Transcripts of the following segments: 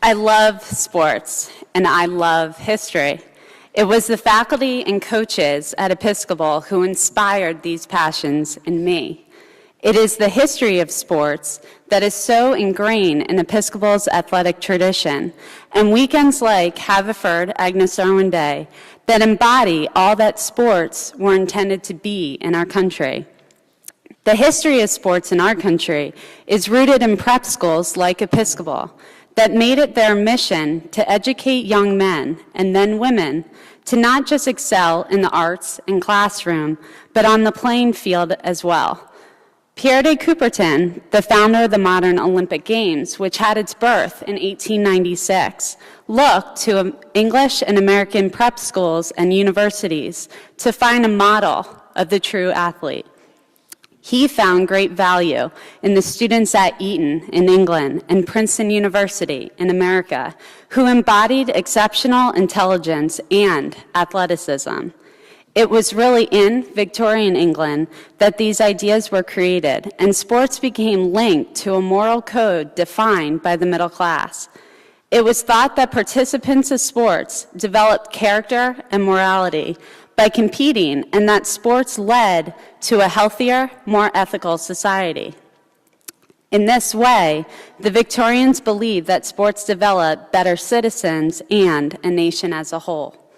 I love sports, and I love history. It was the faculty and coaches at Episcopal who inspired these passions in me. It is the history of sports that is so ingrained in Episcopal's athletic tradition, and weekends like Haverford Agnes Irwin Day that embody all that sports were intended to be in our country. The history of sports in our country is rooted in prep schools like Episcopal that made it their mission to educate young men and then women to not just excel in the arts and classroom, but on the playing field as well. Pierre de Coubertin, the founder of the modern Olympic Games, which had its birth in 1896, looked to English and American prep schools and universities to find a model of the true athlete. He found great value in the students at Eton in England and Princeton University in America, who embodied exceptional intelligence and athleticism. It was really in Victorian England that these ideas were created, and sports became linked to a moral code defined by the middle class. It was thought that participants of sports developed character and morality by competing, and that sports led to a healthier, more ethical society. In this way, the Victorians believed that sports developed better citizens and a nation as a whole.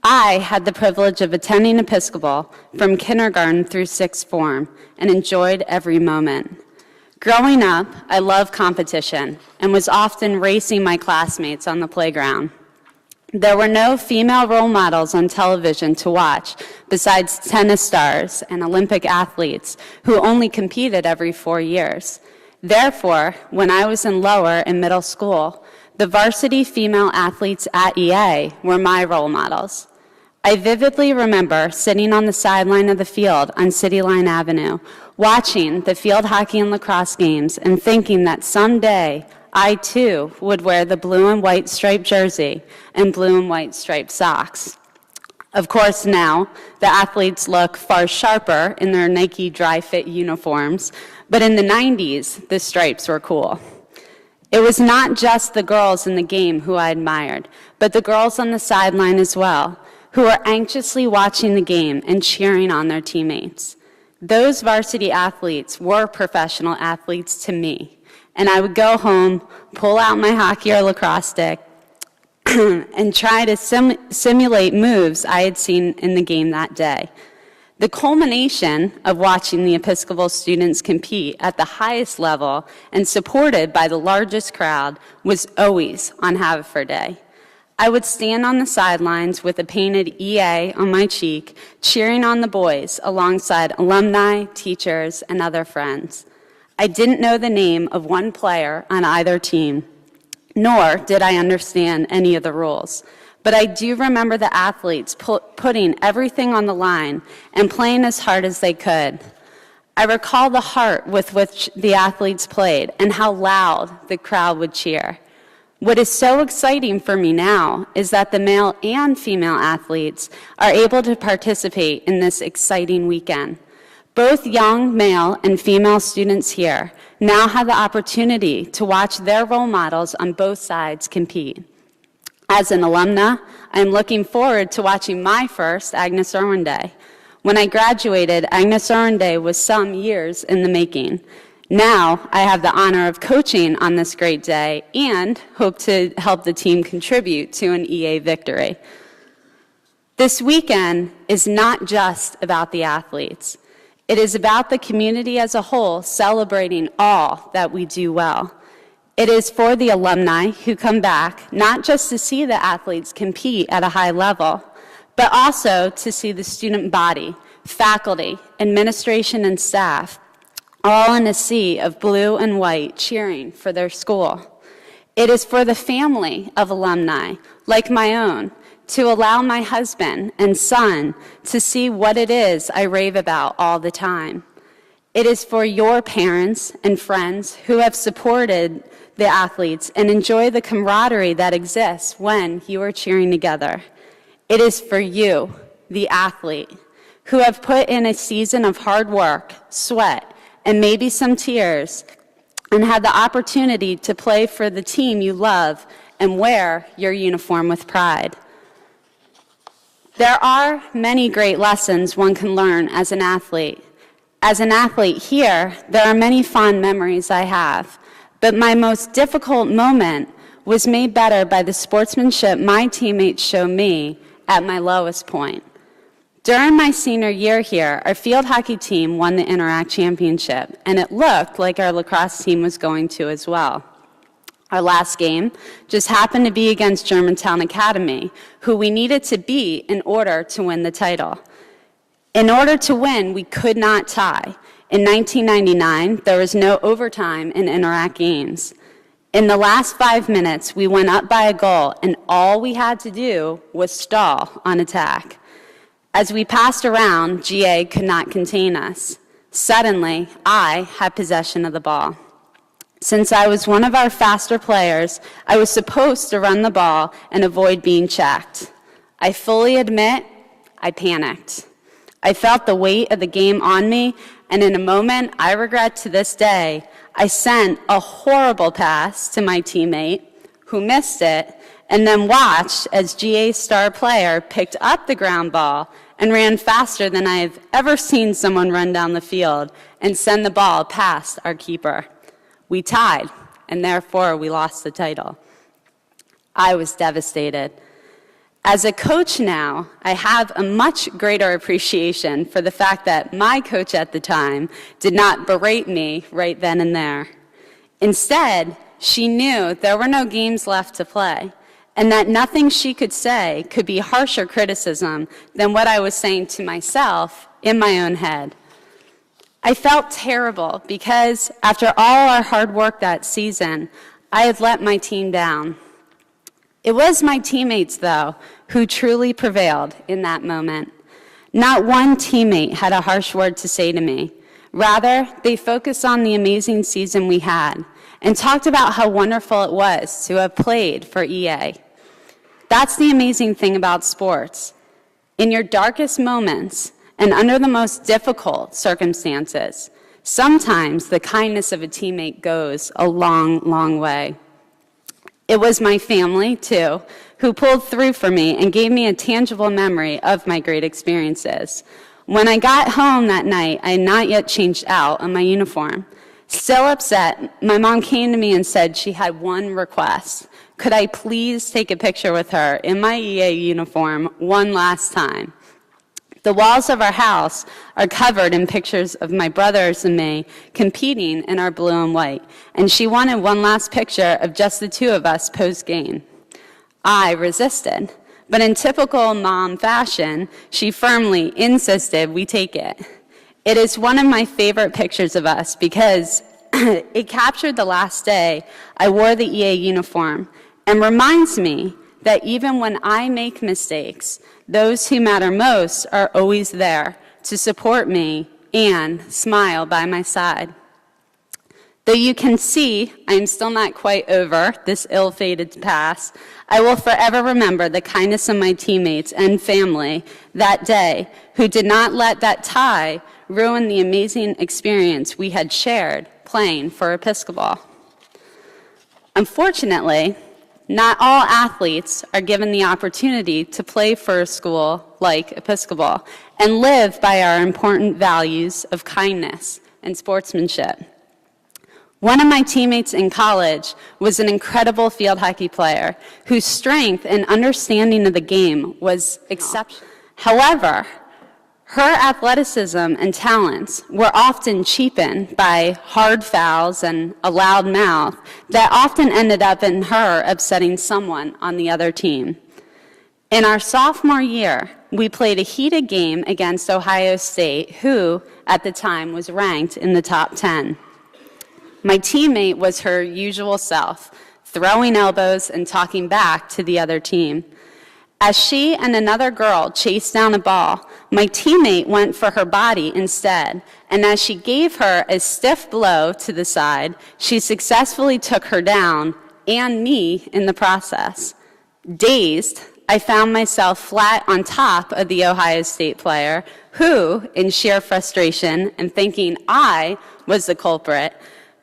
I had the privilege of attending Episcopal from kindergarten through sixth form and enjoyed every moment. Growing up, I loved competition and was often racing my classmates on the playground. There were no female role models on television to watch besides tennis stars and Olympic athletes who only competed every 4 years. Therefore, when I was in lower and middle school, the varsity female athletes at EA were my role models. I vividly remember sitting on the sideline of the field on City Line Avenue, watching the field hockey and lacrosse games and thinking that someday I too would wear the blue and white striped jersey and blue and white striped socks. Of course, now the athletes look far sharper in their Nike dry fit uniforms, but in the 90s, the stripes were cool. It was not just the girls in the game who I admired, but the girls on the sideline as well, who were anxiously watching the game and cheering on their teammates. Those varsity athletes were professional athletes to me, and I would go home, pull out my hockey or lacrosse stick, and try to simulate moves I had seen in the game that day. The culmination of watching the Episcopal students compete at the highest level and supported by the largest crowd was always on Haverford Day. I would stand on the sidelines with a painted EA on my cheek, cheering on the boys alongside alumni, teachers, and other friends. I didn't know the name of one player on either team, nor did I understand any of the rules. But I do remember the athletes putting everything on the line and playing as hard as they could. I recall the heart with which the athletes played and how loud the crowd would cheer. What is so exciting for me now is that the male and female athletes are able to participate in this exciting weekend. Both young male and female students here now have the opportunity to watch their role models on both sides compete. As an alumna, I am looking forward to watching my first Agnes Irwin Day. When I graduated, Agnes Irwin Day was some years in the making. Now, I have the honor of coaching on this great day and hope to help the team contribute to an EA victory. This weekend is not just about the athletes. It is about the community as a whole celebrating all that we do well. It is for the alumni who come back, not just to see the athletes compete at a high level, but also to see the student body, faculty, administration, and staff all in a sea of blue and white cheering for their school. It is for the family of alumni, like my own, to allow my husband and son to see what it is I rave about all the time. It is for your parents and friends who have supported the athletes and enjoy the camaraderie that exists when you are cheering together. It is for you, the athlete, who have put in a season of hard work, sweat, and maybe some tears and had the opportunity to play for the team you love and wear your uniform with pride. There are many great lessons one can learn as an athlete. As an athlete here, there are many fond memories I have, but my most difficult moment was made better by the sportsmanship my teammates showed me at my lowest point. During my senior year here, our field hockey team won the Interact Championship, and it looked like our lacrosse team was going to as well. Our last game just happened to be against Germantown Academy, who we needed to beat in order to win the title. In order to win, we could not tie. In 1999, there was no overtime in Interact games. In the last 5 minutes, we went up by a goal, and all we had to do was stall on attack. As we passed around, GA could not contain us. Suddenly, I had possession of the ball. Since I was one of our faster players, I was supposed to run the ball and avoid being checked. I fully admit, I panicked. I felt the weight of the game on me, and in a moment I regret to this day, I sent a horrible pass to my teammate, who missed it, and then watched as GA's star player picked up the ground ball and ran faster than I have ever seen someone run down the field and send the ball past our keeper. We tied, and therefore we lost the title. I was devastated. As a coach now, I have a much greater appreciation for the fact that my coach at the time did not berate me right then and there. Instead, she knew there were no games left to play, and that nothing she could say could be harsher criticism than what I was saying to myself in my own head. I felt terrible because after all our hard work that season, I had let my team down. It was my teammates, though, who truly prevailed in that moment. Not one teammate had a harsh word to say to me. Rather, they focused on the amazing season we had and talked about how wonderful it was to have played for EA. That's the amazing thing about sports. In your darkest moments and under the most difficult circumstances, sometimes the kindness of a teammate goes a long, long way. It was my family, too, who pulled through for me and gave me a tangible memory of my great experiences. When I got home that night, I had not yet changed out of my uniform. Still upset, my mom came to me and said she had one request. Could I please take a picture with her in my EA uniform one last time? The walls of our house are covered in pictures of my brothers and me competing in our blue and white, and she wanted one last picture of just the two of us post-game. I resisted, but in typical mom fashion, she firmly insisted we take it. It is one of my favorite pictures of us because it captured the last day I wore the EA uniform and reminds me that even when I make mistakes, those who matter most are always there to support me and smile by my side. Though you can see I am still not quite over this ill-fated past, I will forever remember the kindness of my teammates and family that day who did not let that tie ruin the amazing experience we had shared playing for Episcopal. Unfortunately, not all athletes are given the opportunity to play for a school like Episcopal and live by our important values of kindness and sportsmanship. One of my teammates in college was an incredible field hockey player whose strength and understanding of the game was exceptional. However, her athleticism and talents were often cheapened by hard fouls and a loud mouth that often ended up in her upsetting someone on the other team. In our sophomore year, we played a heated game against Ohio State, who, at the time, was ranked in the top 10. My teammate was her usual self, throwing elbows and talking back to the other team. As she and another girl chased down a ball, my teammate went for her body instead, and as she gave her a stiff blow to the side, she successfully took her down, and me in the process. Dazed, I found myself flat on top of the Ohio State player, who, in sheer frustration and thinking I was the culprit,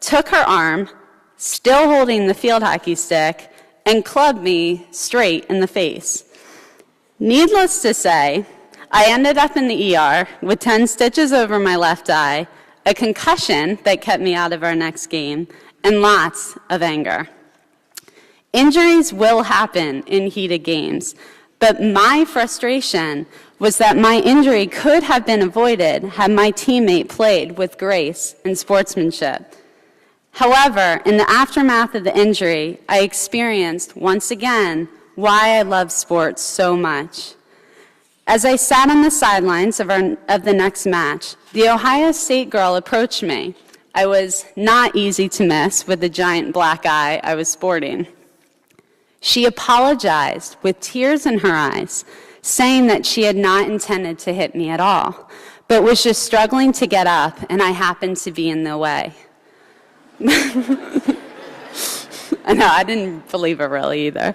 took her arm, still holding the field hockey stick, and clubbed me straight in the face. Needless to say, I ended up in the ER with 10 stitches over my left eye, a concussion that kept me out of our next game, and lots of anger. Injuries will happen in heated games, but my frustration was that my injury could have been avoided had my teammate played with grace and sportsmanship. However, in the aftermath of the injury, I experienced, once again, why I love sports so much. As I sat on the sidelines of the next match, the Ohio State girl approached me. I was not easy to miss with the giant black eye I was sporting. She apologized with tears in her eyes, saying that she had not intended to hit me at all, but was just struggling to get up, and I happened to be in the way. I know, I didn't believe it really either.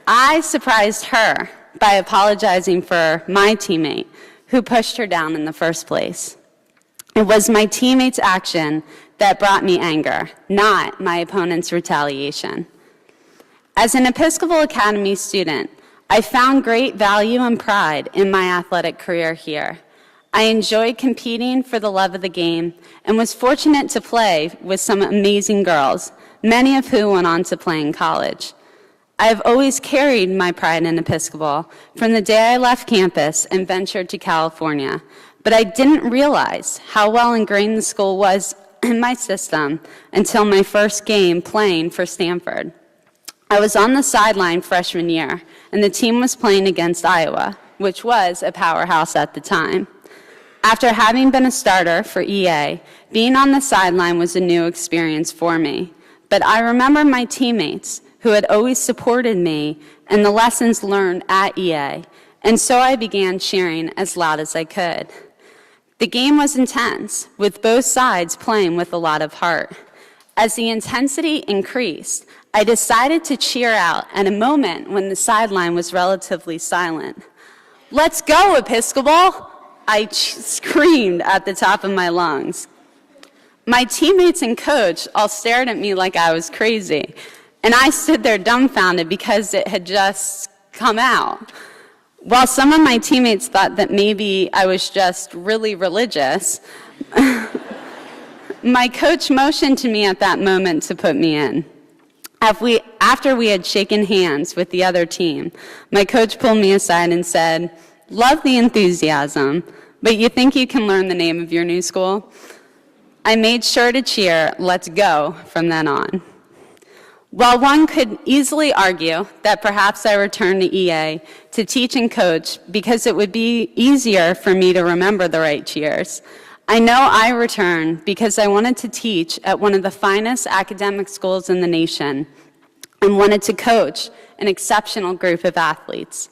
I surprised her by apologizing for my teammate who pushed her down in the first place. It was my teammate's action that brought me anger, not my opponent's retaliation. As an Episcopal Academy student, I found great value and pride in my athletic career here. I enjoyed competing for the love of the game and was fortunate to play with some amazing girls, many of whom went on to play in college. I have always carried my pride in Episcopal from the day I left campus and ventured to California, but I didn't realize how well ingrained the school was in my system until my first game playing for Stanford. I was on the sideline freshman year, and the team was playing against Iowa, which was a powerhouse at the time. After having been a starter for EA, being on the sideline was a new experience for me. But I remember my teammates who had always supported me and the lessons learned at EA, and so I began cheering as loud as I could. The game was intense, with both sides playing with a lot of heart. As the intensity increased, I decided to cheer out at a moment when the sideline was relatively silent. "Let's go, Episcopal!" I screamed at the top of my lungs. My teammates and coach all stared at me like I was crazy, and I stood there dumbfounded because it had just come out. While some of my teammates thought that maybe I was just really religious, my coach motioned to me at that moment to put me in. After we had shaken hands with the other team, my coach pulled me aside and said, "Love the enthusiasm, but you think you can learn the name of your new school?" I made sure to cheer, "Let's go," from then on. While one could easily argue that perhaps I returned to EA to teach and coach because it would be easier for me to remember the right cheers, I know I returned because I wanted to teach at one of the finest academic schools in the nation and wanted to coach an exceptional group of athletes.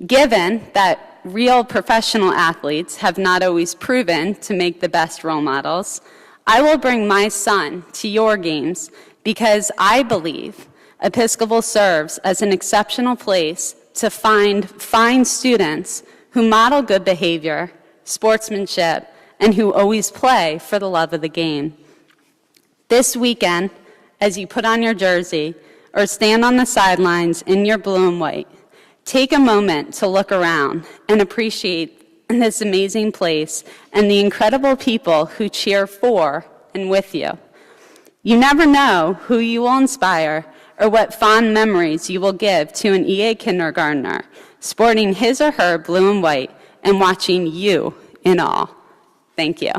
Given that real professional athletes have not always proven to make the best role models, I will bring my son to your games because I believe Episcopal serves as an exceptional place to find fine students who model good behavior, sportsmanship, and who always play for the love of the game. This weekend, as you put on your jersey or stand on the sidelines in your blue and white, take a moment to look around and appreciate this amazing place and the incredible people who cheer for and with you. You never know who you will inspire or what fond memories you will give to an EA kindergartner sporting his or her blue and white and watching you in awe. Thank you.